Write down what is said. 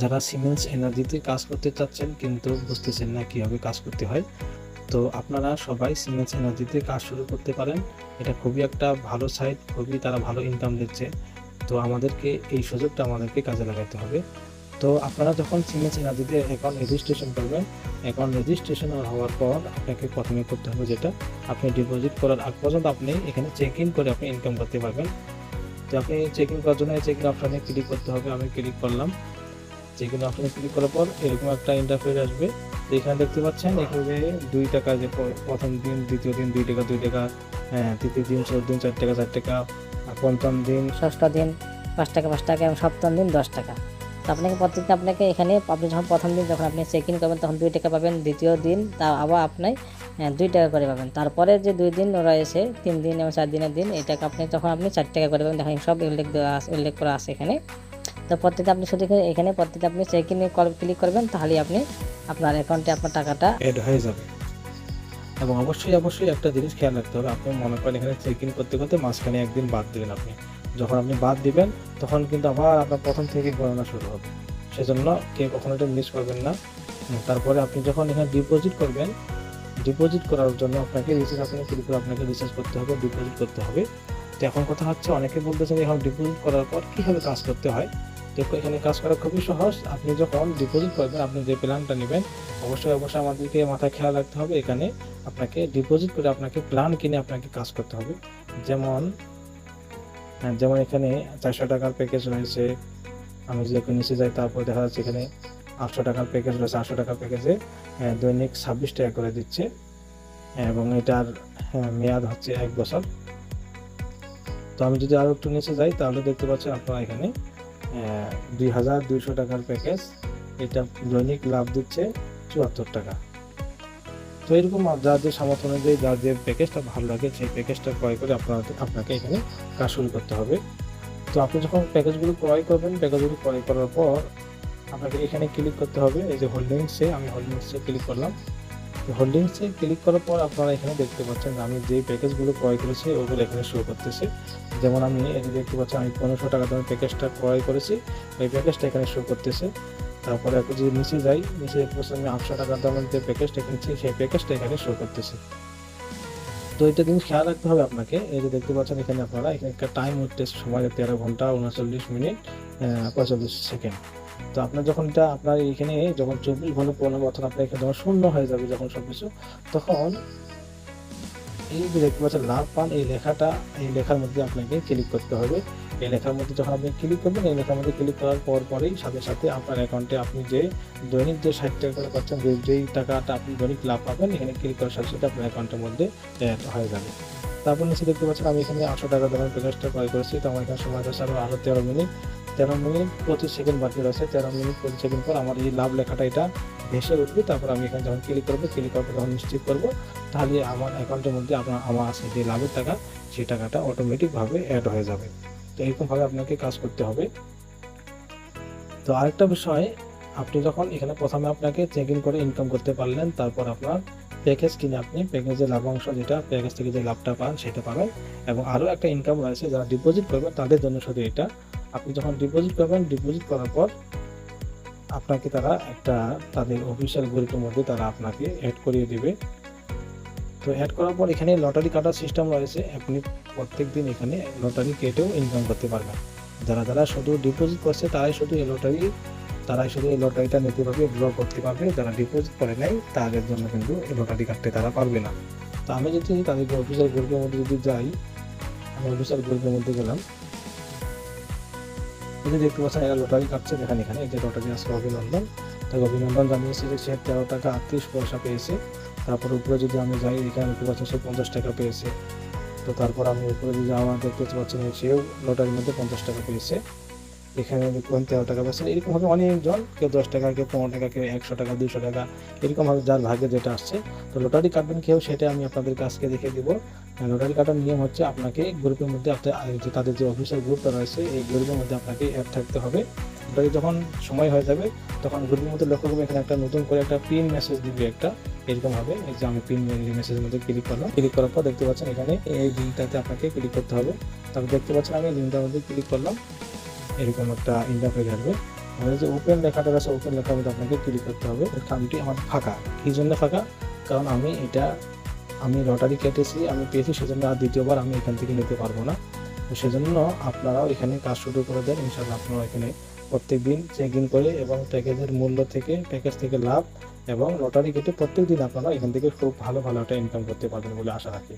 যারা সিমেন্স এনার্জিতে কাজ করতে চাচ্ছেন কিন্তু বুঝতেছেন না কীভাবে কাজ করতে হয়, তো আপনারা সবাই সিমেন্স এনার্জিতে কাজ শুরু করতে পারেন। এটা খুবই একটা ভালো সাইট, খুবই তারা ভালো ইনকাম দিচ্ছে। তো আমাদেরকে এই সুযোগটা আমাদেরকে কাজে লাগাতে হবে। তো আপনারা যখন সিমেন্স এনার্জিতে অ্যাকাউন্ট রেজিস্ট্রেশন করবেন, অ্যাকাউন্ট রেজিস্ট্রেশন হওয়ার পর আপনাকে প্রথমে করতে হবে যেটা, আপনি ডিপোজিট করার আগ পর্যন্ত আপনি এখানে চেক ইন করে আপনি ইনকাম করতে পারবেন। তো আপনি চেক ইন করার জন্য চেক ইন অপশানে ক্লিক করতে হবে। আমি ক্লিক করলাম। চেক ইন অপশানে ক্লিক করার পর এরকম একটা ইন্টারফেস আসবে। তো এখানে দেখতে পাচ্ছেন এখানে ২ টাকা যে প্রথম দিন, দ্বিতীয় দিন ২ টাকা ২ টাকা, তৃতীয় দিন ৪ দিন ৪ টাকা ৪ টাকা, পঞ্চম দিন, ষষ্ঠ দিন ৫ টাকা ৫ টাকা এবং সপ্তম দিন ১০ টাকা। তো আপনাকে এখানে আপনি যখন প্রথম দিন যখন আপনি চেক ইন করবেন তখন ২ টাকা পাবেন, দ্বিতীয় দিন তা আবার আপনি ২ টাকা করে পাবেন। তারপরে যে ২ দিন রয়েছে ৩ দিন এবং ৪ দিনের দিন, এটাকে আপনি ৪ টাকা করে পাবেন। দেখেন সব উল্লেখ করা আছে এখানে। তো আপনি শুধু এখানে আপনি চেক ইনে ক্লিক করবেন, তাহলেই আপনি আপনার অ্যাকাউন্টে আপনার টাকাটা অ্যাড হয়ে যাবে। এবং অবশ্যই একটা জিনিস খেয়াল রাখতে হবে, আপনি মনে করেন এখানে চেক ইন করতে করতে মাঝখানে একদিন বাদ দিবেন আপনি। যখন আপনি বাদ দিবেন তখন কিন্তু আবার আপনার প্রথম থেকে গণনা শুরু হবে। সেজন্য কেউ কখনো এটা মিস করবেন না। তারপরে আপনি যখন এখানে ডিপোজিট করবেন, ডিপোজিট করার জন্য আপনাকে ক্লিক করে আপনাকে রিচার্জ করতে হবে, ডিপোজিট করতে হবে। তো এখন কথা হচ্ছে, অনেকে বলতেছেন এখন ডিপোজিট করার পর কীভাবে কাজ করতে হয়। দেখো এখানে কাজ করা খুবই সহজ। আপনি যখন ডিপোজিট করবেন, আপনি যে প্ল্যানটা নেবেন, অবশ্যই আমাদেরকে মাথায় খেয়াল রাখতে হবে, এখানে আপনাকে ডিপোজিট করে আপনাকে প্ল্যান কিনে আপনাকে কাজ করতে হবে। যেমন এখানে ৪০০ টাকার প্যাকেজ রয়েছে। আমি যদি নিচে যাই, তারপর দেখা যাচ্ছে এখানে ৮০০ টাকার প্যাকেজ রয়েছে। ৮০০ টাকার প্যাকেজে দৈনিক ২৬ টাকা করে দিচ্ছে এবং এটার মেয়াদ হচ্ছে ১ বছর। তো আমি যদি আরও একটু নিচে যাই, তাহলে দেখতে পাচ্ছেন আপনারা এখানে ২,২০০ টাকার প্যাকেজ, এটা দৈনিক লাভ দিচ্ছে ৭৪ টাকা। তো এরকম যাদের সামর্থ্য অনুযায়ী যার যে প্যাকেজটা ভালো লাগে সেই প্যাকেজটা ক্রয় করে আপনাকে এখানে কাজ শুরু করতে হবে। তো আপনি যখন প্যাকেজগুলো ক্রয় করবেন, প্যাকেজগুলো ক্রয় করার পর আপনাকে এখানে ক্লিক করতে হবে। এই যে হোল্ডিংসে, আমি হোল্ডিংসে ক্লিক করলাম। হোল্ডিংসে ক্লিক করার পর আপনারা এখানে দেখতে পাচ্ছেন আমি যে প্যাকেজগুলো ক্রয় করেছি ওগুলো এখানে শো করতেছে। যেমন আমি এই দেখতে পাচ্ছি আমি ১৫০০ টাকা দামের প্যাকেজটা ক্রয় করেছি, ওই প্যাকেজটা এখানে শো করতেছে। তারপরে আপনি যদি নিচে যাই, নিচে দেখতে পাচ্ছি আমি ৮০০ টাকা দামের যে প্যাকেজটা কিনছি সেই প্যাকেজটা এখানে শো করতেছে। তো এটা জিনিস খেয়াল রাখতে হবে আপনাকে। এই যে দেখতে পাচ্ছেন এখানে আপনারা এখানে একটা টাইম হচ্ছে, সময় ১৩ ঘন্টা ৩৯ মিনিট ৪৫ সেকেন্ড। তো আপনার যখন এটা আপনার এখানে যখন ২৪ ঘন্টা পূর্ণ, অর্থাৎ আপনার এখানে যখন শূন্য হয়ে যাবে যখন সবকিছু, তখন এই যে দেখতে পাচ্ছেন লাভ পান, এই লেখার মধ্যে আপনাকে ক্লিক করতে হবে। এই লেখার মধ্যে যখন আপনি ক্লিক করবেন, এই লেখার মধ্যে ক্লিক করার পরেই সাথে সাথে আপনার অ্যাকাউন্টে আপনি যে দৈনিক যে ৬০ টাকা করে পাচ্ছেন, যেই টাকাটা আপনি দৈনিক লাভ পাবেন, এখানে ক্লিক করার সাথে সাথে আপনার অ্যাকাউন্টের মধ্যে অ্যাড হয়ে যাবে। তারপর নিচে দেখতে পাচ্ছেন আমি এখানে ৮০০ টাকা দামের প্যাকেজটা ক্রয় করেছি। তো আমার এখানে সময় রয়েছে আরও ১৩ মিনিট। ১৩ মিনিট ২৫ সেকেন্ড বাকি রয়েছে। ১৩ মিনিট ২৫ সেকেন্ড পর আমার এই লাভ লেখাটা এটা ভেসে উঠবে। তারপর আমি এখানে যখন ক্লিক করবো, ক্লিক করার পর যখন নিশ্চিত করবো, তাহলে আমার অ্যাকাউন্টের মধ্যে আমার আছে যে লাভের টাকা, সেই টাকাটা অটোমেটিকভাবে অ্যাড হয়ে যাবে। তো এরকমভাবে আপনাকে কাজ করতে হবে। তো আরেকটা বিষয়, আপনি যখন এখানে প্রথমে আপনাকে চেক ইন করে ইনকাম করতে পারলেন, তারপর আপনার প্যাকেজ কিনে আপনি প্যাকেজের লাভাংশ, যেটা প্যাকেজ থেকে যে লাভটা পান সেটা পাবেন। এবং আরও একটা ইনকাম রয়েছে, যারা ডিপোজিট করবেন তাদের জন্য শুধু এটা। আপনি যখন ডিপোজিট করবেন, ডিপোজিট করার পর আপনাকে তারা তাদের অফিসিয়াল গ্রুপের মধ্যে তারা আপনাকে অ্যাড করিয়ে দিবে। তো অ্যাড করার পর এখানে লটারি কাটার সিস্টেম রয়েছে। আপনি প্রত্যেকদিন এখানে লটারি কেটেও ইনকাম করতে পারবেন। যারা শুধু ডিপোজিট করছে তারাই শুধু এই লটারিটা নিতে পারবে, ড্র করতে পারবে। যারা ডিপোজিট করে নাই তাদের জন্য কিন্তু এই লটারি কাটতে তারা পারবে না। তো আমি যদি তাদেরকে অফিসিয়াল গ্রুপের মধ্যে যদি যাই, আমি অফিসিয়াল গ্রুপের মধ্যে গেলাম। এই দেখতে পাচ্ছেন এরা লটারি কাটছে, দেখেন এখানে এই যে লটারি আসছে অভিনন্দন। তাকে অভিনন্দন জানিয়েছে যে সে ১৩ টাকা ৩৮ পয়সা পেয়েছে। তারপর উপরে যদি আমি যাই, এখানে দেখতে পাচ্ছেন সে ৫০ টাকা পেয়েছে। তো তারপর আমি উপরে যদি আমার দেখতে পাচ্ছেন সেও লটারির মধ্যে ৫০ টাকা পেয়েছে। এখানে দেখবেন ১৩ টাকা পেয়েছে। এরকমভাবে অনেকজন, কেউ ১০ টাকা, কেউ ১৫ টাকা, কেউ ১০০ টাকা, ২০০ টাকা, এরকমভাবে যার ভাগ্যে যেটা আসছে। তো লটারি কাটবেন কেউ, সেটা আমি আপনাদেরকে আজকে দেখিয়ে দেবো। লটারি কাটার নিয়ম হচ্ছে, আপনাকে গ্রুপের মধ্যে তাদের যে অফিসিয়াল গ্রুপটা রয়েছে এই গ্রুপের মধ্যে আপনাকে অ্যাড থাকতে হবে। লটারি যখন সময় হয়ে যাবে তখন গ্রুপের মধ্যে লক্ষ্য করবে এখানে একটা নতুন করে একটা পিন মেসেজ দিবে এরকমভাবে। এই যে আমি পিন মেসেজের মধ্যে ক্লিক করলাম। ক্লিক করার পর দেখতে পাচ্ছেন এখানে এই লিঙ্কটাতে আপনাকে ক্লিক করতে হবে। তারপর দেখতে পাচ্ছেন আমি লিঙ্কটার মধ্যে ক্লিক করলাম, এরকম একটা ইন্টারফেস আসবে। আমাদের যে ওপেন লেখাটা আছে ওপেন লেখার মধ্যে আপনাকে ক্লিক করতে হবে। এই খামটি আমার ফাঁকা, কী জন্য ফাঁকা? কারণ আমি লটারি কেটেছি, আমি পেয়েছি, সেজন্য আর দ্বিতীয়বার আমি এখান থেকে নিতে পারবো না। তো সেজন্য আপনারাও এখানে কাজ শুরু করে দেন। ইনশাআল্লাহ আপনারা এখানে প্রত্যেকদিন চেক ইন করে এবং প্যাকেজের মূল্য থেকে, প্যাকেজ থেকে লাভ এবং লটারি কেটে প্রত্যেকদিন আপনারা এখান থেকে খুব ভালো একটা ইনকাম করতে পারবেন বলে আশা রাখি।